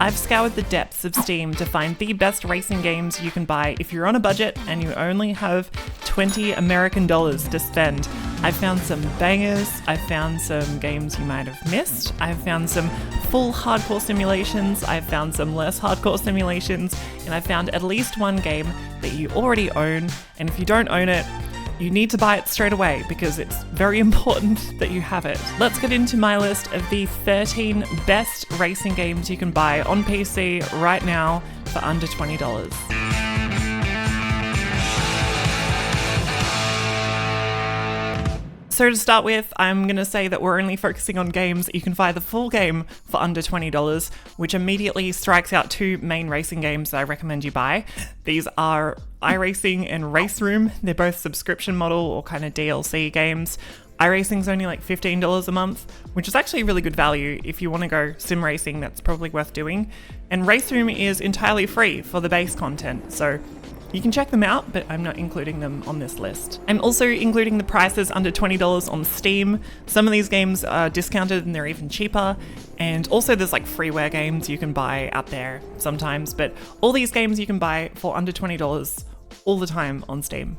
I've scoured the depths of Steam to find the best racing games you can buy if you're on a budget and you only have $20 American to spend. I've found some bangers, I've found some games you might have missed, I've found some full hardcore simulations, I've found some less hardcore simulations, and I've found at least one game that you already own, and if you don't own it, you need to buy it straight away because it's very important that you have it. Let's get into my list of the 13 best racing games you can buy on PC right now for under $20. So to start with, I'm going to say that we're only focusing on games that you can buy the full game for under $20, which immediately strikes out two main racing games that I recommend you buy. These are iRacing and Race Room. They're both subscription model or kind of DLC games. iRacing's only like $15 a month, which is actually really good value. If you want to go sim racing, that's probably worth doing. And Race Room is entirely free for the base content, so you can check them out, but I'm not including them on this list. I'm also including the prices under $20 on Steam. Some of these games are discounted and they're even cheaper. And also there's like freeware games you can buy out there sometimes, but all these games you can buy for under $20 all the time on Steam.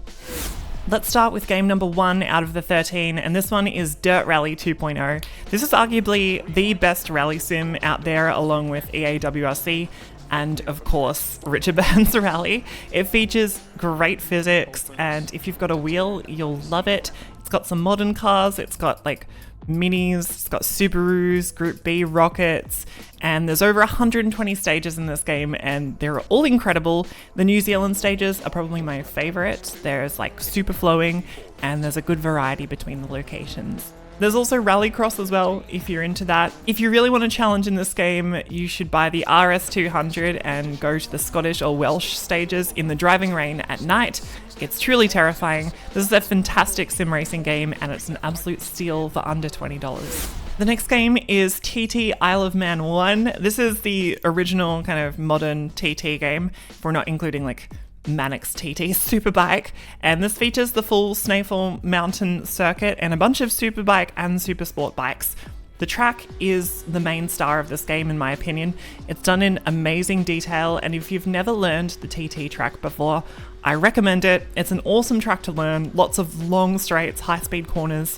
Let's start with game number 1 out of the 13, and this one is Dirt Rally 2.0. This is arguably the best rally sim out there, along with EAWRC, and of course, Richard Burns Rally. It features great physics, and if you've got a wheel, you'll love it. It's got some modern cars, it's got like minis, it's got Subarus, Group B rockets, and there's over 120 stages in this game, and they're all incredible. The New Zealand stages are probably my favorite. There's like super flowing, and there's a good variety between the locations. There's also Rallycross as well, if you're into that. If you really want a challenge in this game, you should buy the RS200 and go to the Scottish or Welsh stages in the driving rain at night. It's truly terrifying. This is a fantastic sim racing game, and it's an absolute steal for under $20. The next game is TT Isle of Man 1. This is the original kind of modern TT game, if we're not including like Mannix TT Superbike, and this features the full Snaefell Mountain circuit and a bunch of Superbike and Supersport bikes. The track is the main star of this game in my opinion. It's done in amazing detail, and if you've never learned the TT track before, I recommend it. It's an awesome track to learn, lots of long straights, high-speed corners,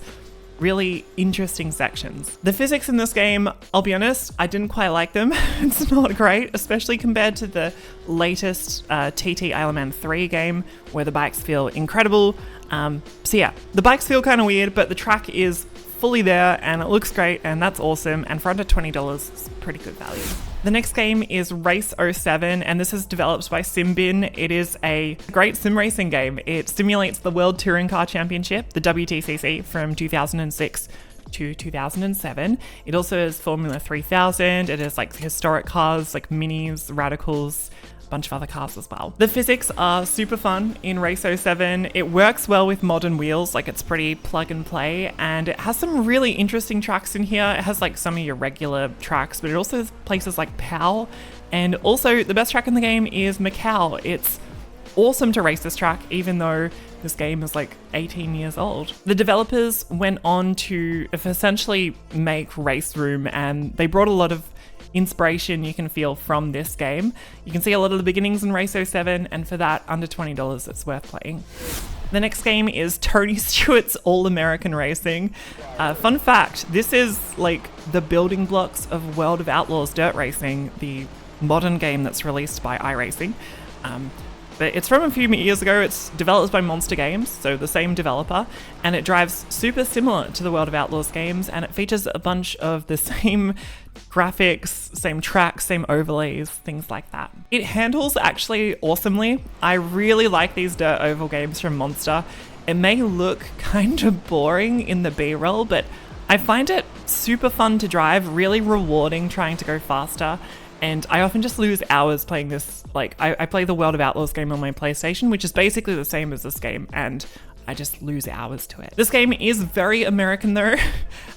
really interesting sections. The physics in this game, I'll be honest, I didn't quite like them. It's not great, especially compared to the latest TT Isle of Man 3 game, where the bikes feel incredible. So yeah, the bikes feel kind of weird, but the track is fully there and it looks great, and that's awesome. And for under $20, it's pretty good value. The next game is Race 07, and this is developed by Simbin. It is a great sim racing game. It simulates the World Touring Car Championship, the WTCC, from 2006 to 2007. It also has Formula 3000. It has like historic cars like minis, radicals, bunch of other cars as well. The physics are super fun in Race 07. It works well with modern wheels, like it's pretty plug and play, and it has some really interesting tracks in here. It has like some of your regular tracks, but it also has places like Pau, and also the best track in the game is Macau. It's awesome to race this track, even though this game is like 18 years old. The developers went on to essentially make Race Room, and they brought a lot of inspiration you can feel from this game. You can see a lot of the beginnings in Race 07, and for that, under $20, it's worth playing. The next game is Tony Stewart's All-American Racing. Fun fact, this is like the building blocks of World of Outlaws Dirt Racing, the modern game that's released by iRacing. But it's from a few years ago. It's developed by Monster Games, so the same developer, and it drives super similar to the World of Outlaws games, and it features a bunch of the same graphics, same tracks, same overlays, things like that. It handles actually awesomely. I really like these dirt oval games from Monster. It may look kind of boring in the B-roll, but I find it super fun to drive, really rewarding trying to go faster. And I often just lose hours playing this. Like, I play the World of Outlaws game on my PlayStation, which is basically the same as this game, and I just lose hours to it. This game is very American though.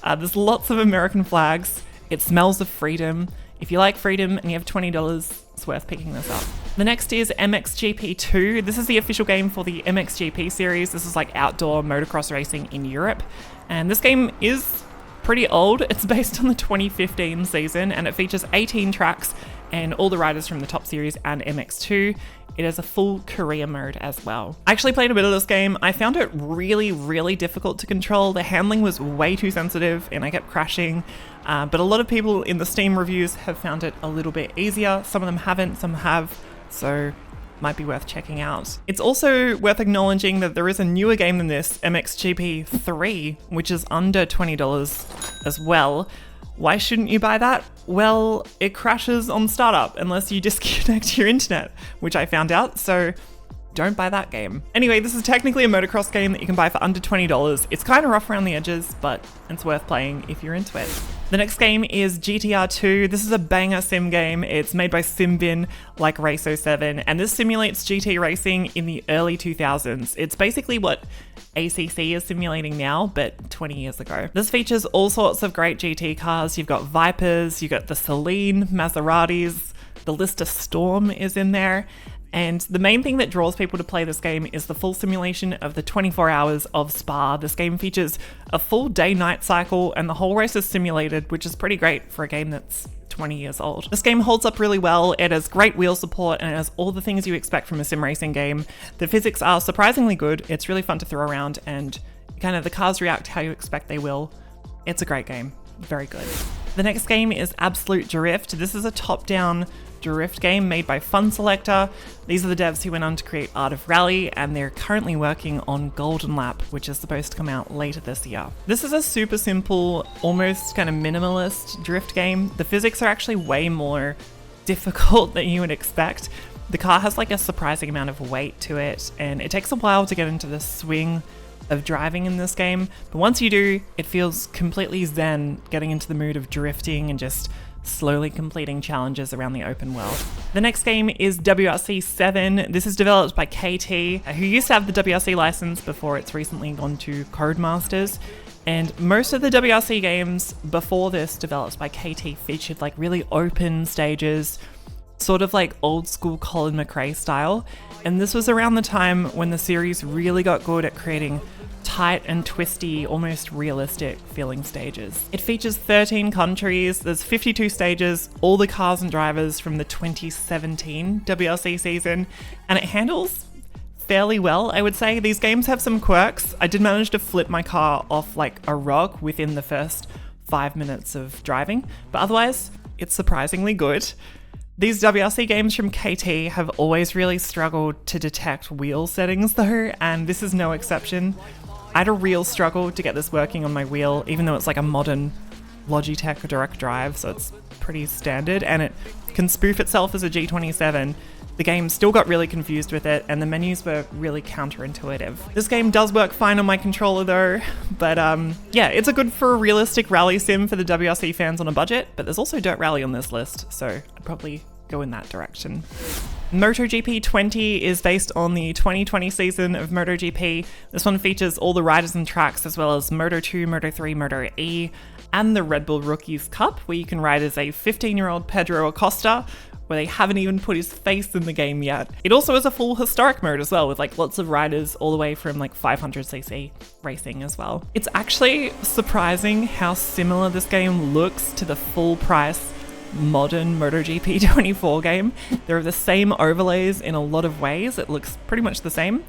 There's lots of American flags. It smells of freedom. If you like freedom and you have $20, it's worth picking this up. The next is MXGP 2. This is the official game for the MXGP series. This is like outdoor motocross racing in Europe. And this game is pretty old. It's based on the 2015 season, and it features 18 tracks and all the riders from the Top Series and MX2. It has a full career mode as well. I actually played a bit of this game. I found it really, really difficult to control. The handling was way too sensitive and I kept crashing. But a lot of people in the Steam reviews have found it a little bit easier. Some of them haven't, some have. So might be worth checking out. It's also worth acknowledging that there is a newer game than this, MXGP 3, which is under $20 as well. Why shouldn't you buy that? Well, it crashes on startup unless you disconnect your internet, which I found out, so don't buy that game. Anyway, this is technically a motocross game that you can buy for under $20. It's kind of rough around the edges, but it's worth playing if you're into it. The next game is GTR 2. This is a banger sim game. It's made by Simbin, like Race 07, and this simulates GT racing in the early 2000s. It's basically what ACC is simulating now, but 20 years ago. This features all sorts of great GT cars. You've got Vipers, you've got the Celine, Maseratis, the Lister Storm is in there. And the main thing that draws people to play this game is the full simulation of the 24 hours of Spa. This game features a full day-night cycle and the whole race is simulated, which is pretty great for a game that's 20 years old. This game holds up really well. It has great wheel support and it has all the things you expect from a sim racing game. The physics are surprisingly good. It's really fun to throw around and kind of the cars react how you expect they will. It's a great game. Very good. The next game is Absolute Drift. This is a top-down drift game made by Fun Selector. These are the devs who went on to create Art of Rally, and they're currently working on Golden Lap, which is supposed to come out later this year. This is a super simple, almost kind of minimalist drift game. The physics are actually way more difficult than you would expect. The car has like a surprising amount of weight to it, and it takes a while to get into the swing of driving in this game, but once you do, it feels completely zen, getting into the mood of drifting and just slowly completing challenges around the open world. The next game is WRC 7. This is developed by KT, who used to have the WRC license before it's recently gone to Codemasters. And most of the WRC games before this, developed by KT, featured like really open stages, sort of like old school Colin McRae style. And this was around the time when the series really got good at creating tight and twisty, almost realistic feeling stages. It features 13 countries, there's 52 stages, all the cars and drivers from the 2017 WRC season, and it handles fairly well, I would say. These games have some quirks. I did manage to flip my car off like a rock within the first 5 minutes of driving, but otherwise, it's surprisingly good. These WRC games from KT have always really struggled to detect wheel settings though, and this is no exception. I had a real struggle to get this working on my wheel, even though it's like a modern Logitech direct drive, so it's pretty standard, and it can spoof itself as a G27. The game still got really confused with it, and the menus were really counterintuitive. This game does work fine on my controller though, but yeah, it's a good for a realistic rally sim for the WRC fans on a budget, but there's also Dirt Rally on this list, so I'd probably go in that direction. MotoGP 20 is based on the 2020 season of MotoGP. This one features all the riders and tracks, as well as Moto2, Moto3, Moto E, and the Red Bull Rookies Cup, where you can ride as a 15-year-old Pedro Acosta, where they haven't even put his face in the game yet. It also has a full historic mode as well, with like lots of riders all the way from like 500cc racing as well. It's actually surprising how similar this game looks to the full price modern MotoGP 24 game. There are the same overlays in a lot of ways. It looks pretty much the same,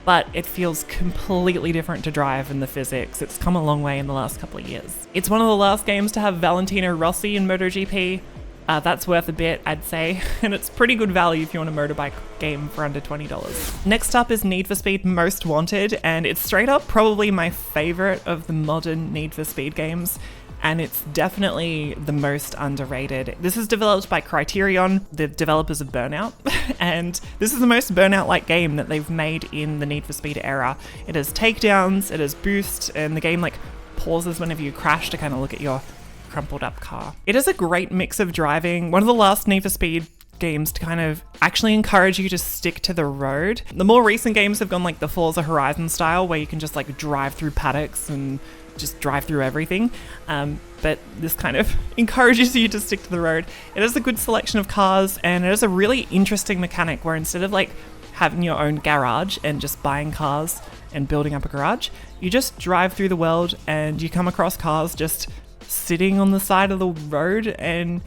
but it feels completely different to drive in the physics. It's come a long way in the last couple of years. It's one of the last games to have Valentino Rossi in MotoGP. That's worth a bit, I'd say, and it's pretty good value if you want a motorbike game for under $20. Next up is Need for Speed Most Wanted, and it's straight up probably my favorite of the modern Need for Speed games, and it's definitely the most underrated. This is developed by Criterion, the developers of Burnout, and this is the most Burnout-like game that they've made in the Need for Speed era. It has takedowns, it has boost, and the game like pauses whenever you crash to kind of look at your crumpled up car. It is a great mix of driving, one of the last Need for Speed games to kind of actually encourage you to stick to the road. The more recent games have gone like the Forza Horizon style, where you can just like drive through paddocks and just drive through everything, but this kind of encourages you to stick to the road. It has a good selection of cars, and it has a really interesting mechanic where instead of like having your own garage and just buying cars and building up a garage, you just drive through the world and you come across cars just sitting on the side of the road, and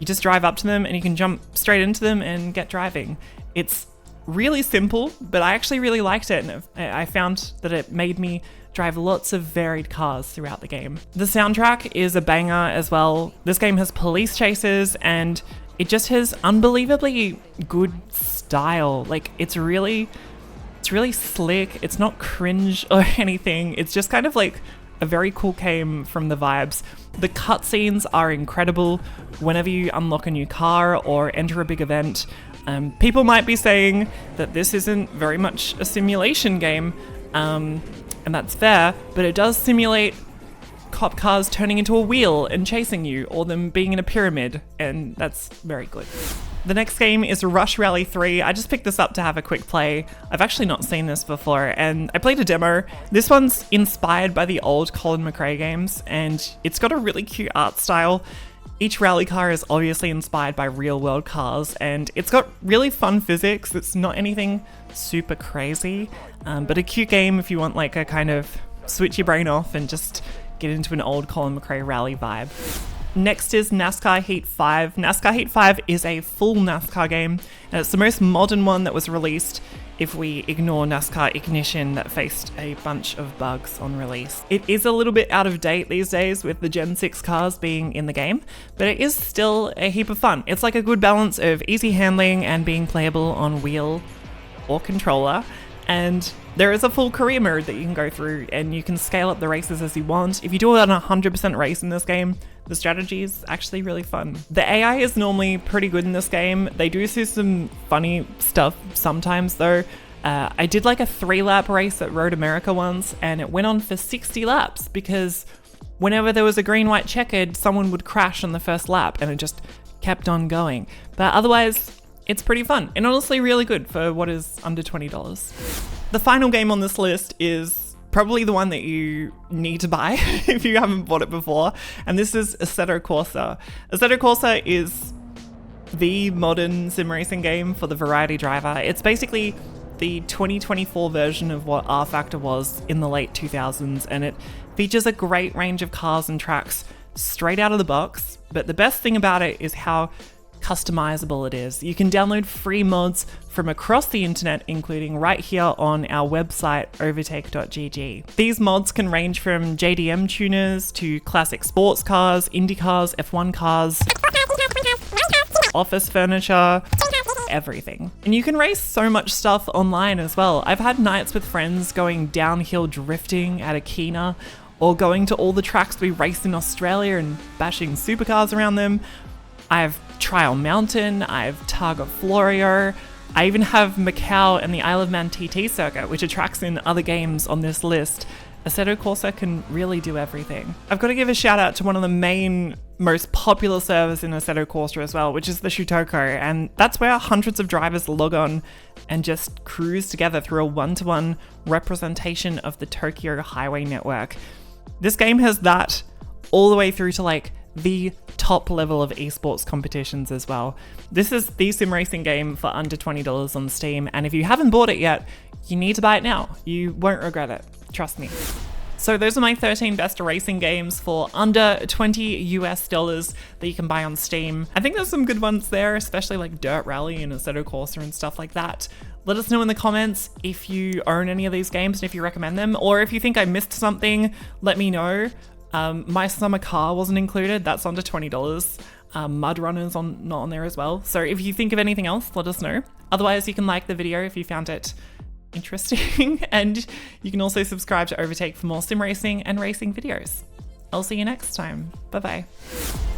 You just drive up to them and you can jump straight into them and get driving. It's really simple, but I actually really liked it, and I found that it made me drive lots of varied cars throughout the game. The soundtrack is a banger as well. This game has police chases and it just has unbelievably good style. Like it's really slick. It's not cringe or anything. It's just kind of like a very cool game from the vibes. The cutscenes are incredible whenever you unlock a new car or enter a big event. People might be saying that this isn't very much a simulation game, and that's fair, but it does simulate cop cars turning into a wheel and chasing you, or them being in a pyramid, and that's very good. The next game is Rush Rally 3. I just picked this up to have a quick play. I've actually not seen this before, and I played a demo. This one's inspired by the old Colin McRae games, and it's got a really cute art style. Each rally car is obviously inspired by real-world cars, and it's got really fun physics. It's not anything super crazy, but a cute game if you want like a kind of switch your brain off and just get into an old Colin McRae rally vibe. Next is NASCAR Heat 5. NASCAR Heat 5 is a full NASCAR game, and it's the most modern one that was released if we ignore NASCAR Ignition that faced a bunch of bugs on release. It is a little bit out of date these days with the Gen 6 cars being in the game, but it is still a heap of fun. It's like a good balance of easy handling and being playable on wheel or controller, and there is a full career mode that you can go through, and you can scale up the races as you want. If you do it on a 100% race in this game, the strategy is actually really fun. The AI is normally pretty good in this game. They do see some funny stuff sometimes though. I did like a 3-lap race at Road America once, and it went on for 60 laps because whenever there was a green, white, checkered, someone would crash on the first lap and it just kept on going. But otherwise, it's pretty fun and honestly really good for what is under $20. The final game on this list is probably the one that you need to buy if you haven't bought it before, and this is Assetto Corsa. Assetto Corsa is the modern sim racing game for the variety driver. It's basically the 2024 version of what R Factor was in the late 2000s, and it features a great range of cars and tracks straight out of the box, but the best thing about it is how customizable it is. You can download free mods from across the internet, including right here on our website, overtake.gg. These mods can range from JDM tuners to classic sports cars, Indy cars, F1 cars, office furniture, everything. And you can race so much stuff online as well. I've had nights with friends going downhill drifting at Akina, or going to all the tracks we race in Australia and bashing supercars around them. I have Trial Mountain, I have Targa Florio, I even have Macau and the Isle of Man TT circuit, which are tracks in other games on this list. Assetto Corsa can really do everything. I've got to give a shout out to one of the main, most popular servers in Assetto Corsa as well, which is the Shutoko, and that's where hundreds of drivers log on and just cruise together through a one-to-one representation of the Tokyo highway network. This game has that all the way through to like the top level of esports competitions as well. This is the sim racing game for under $20 on Steam, and if you haven't bought it yet, you need to buy it now. You won't regret it, trust me. So those are my 13 best racing games for under $20 that you can buy on Steam. I think there's some good ones there, especially like Dirt Rally and Assetto Corsa and stuff like that. Let us know in the comments if you own any of these games and if you recommend them, or if you think I missed something, let me know. My Summer Car wasn't included, that's under $20. Mud Runner's not on there as well. So if you think of anything else, let us know. Otherwise, you can like the video if you found it interesting, and you can also subscribe to Overtake for more sim racing and racing videos. I'll see you next time. Bye bye.